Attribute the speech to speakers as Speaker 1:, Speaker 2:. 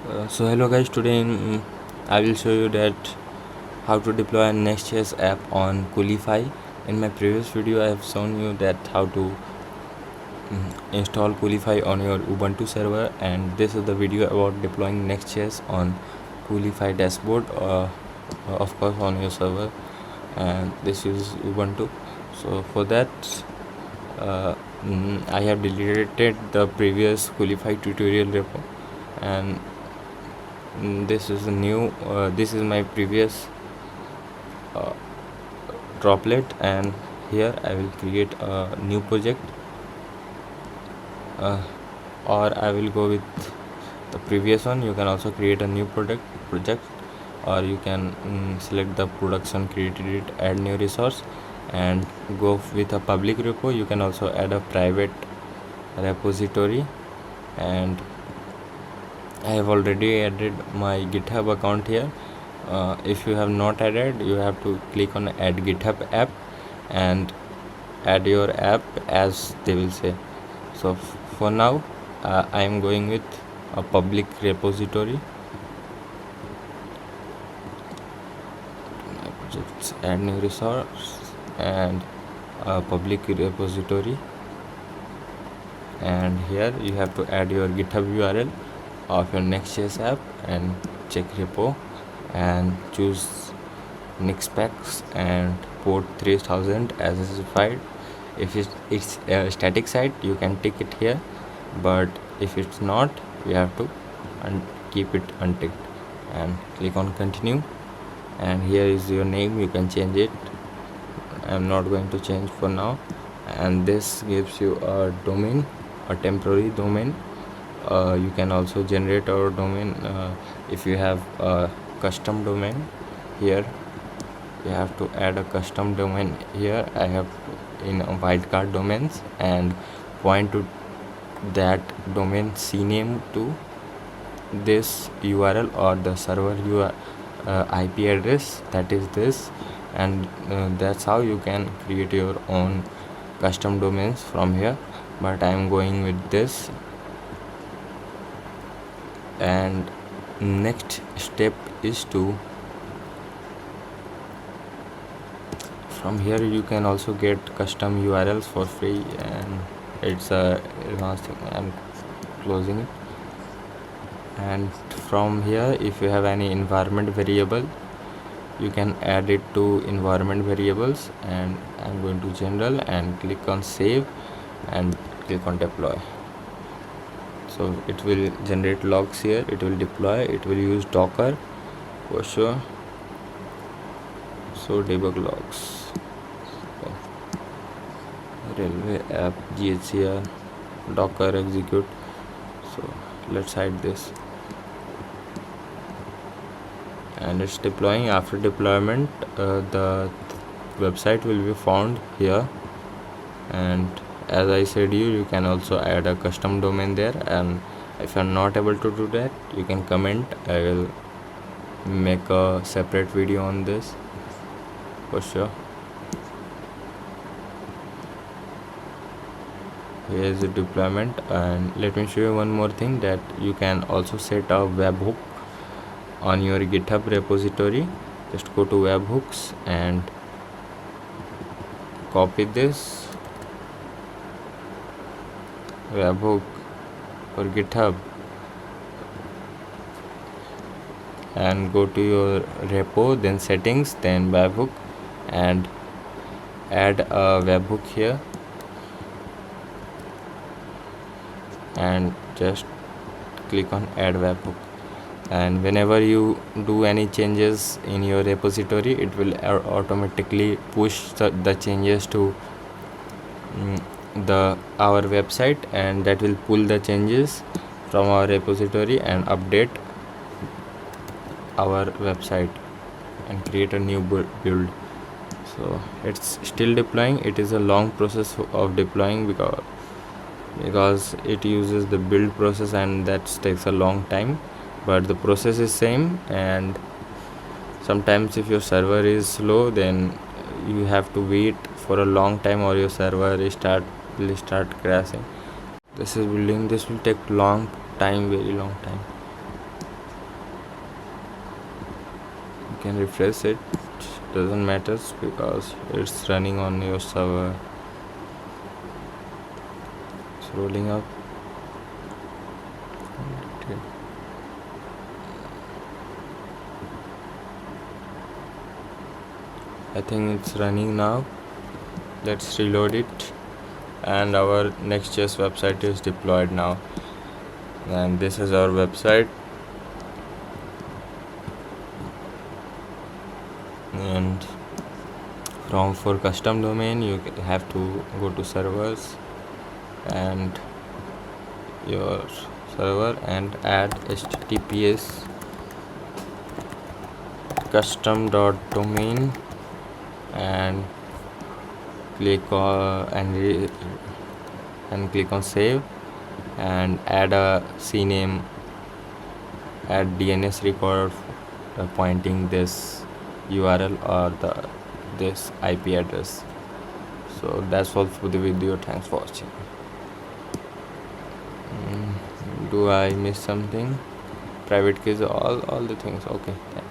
Speaker 1: So hello guys, today I will show you that how to deploy a Next.js app on Coolify. In my previous video I have shown you that how to install Coolify on your Ubuntu server, and this is the video about deploying Next.js on Coolify dashboard, of course on your server, and this is Ubuntu. So for that I have deleted the previous Coolify tutorial repo, and this is a new this is my previous Droplet, and here I will create a new project, or I will go with the previous one. You can also create a new project, or you can select the production, created it, add new resource, and go with a public repo. You can also add a private repository, and I have already added my GitHub account here. If you have not added, you have to click on add GitHub app and add your app as they will say. So for now I am going with a public repository. Projects, add new resource, and a public repository, and here you have to add your GitHub URL of your Next.js app and check repo and choose Nixpacks and port 3000 as specified. If it's a static site, you can tick it here, but if it's not, you have to keep it unticked and click on continue. And here is your name, you can change it. I'm not going to change for now. And this gives you a domain, a temporary domain. You can also generate our domain if you have a custom domain. Here you have to add a custom domain. Here I have in wildcard domains, and point to that domain CNAME to this URL or the server IP address, that is this, and that's how you can create your own custom domains from here. But I am going with this. And next step is to, from here you can also get custom URLs for free, and it's a advanced thing. I'm closing it. And from here, if you have any environment variable, you can add it to environment variables. And I'm going to general and click on save and click on deploy. So it will generate logs here, it will deploy, it will use Docker for sure. So debug logs, railway app, GHCR, Docker execute. So let's hide this, and it's deploying. After deployment, the website will be found here, and as I said you can also add a custom domain there. And if you're not able to do that, you can comment. I will make a separate video on this for sure. Here is the deployment, and let me show you one more thing, that you can also set a webhook on your GitHub repository. Just go to Webhooks and copy this webhook for GitHub, and go to your repo, then settings, then webhook, and add a webhook here, and just click on add webhook. And whenever you do any changes in your repository, it will automatically push the changes to our website, and that will pull the changes from our repository and update our website and create a new build. So it's still deploying. It is a long process of deploying because it uses the build process, and that takes a long time, but the process is same. And sometimes if your server is slow, then you have to wait for a long time, or your server will start crashing. This is building. This will take long time, very long time. can refresh it, doesn't matter because it's running on your server. It's rolling up. Okay. I think it's running now. Let's reload it, and our Next.js website is deployed now, and this is our website. And for custom domain you have to go to servers and your server and add https custom.domain and click on and click on save, and add a CNAME, add DNS record pointing this URL or this IP address. So that's all for the video. Thanks for watching. Do I miss something? Private keys, all the things. Okay, thanks.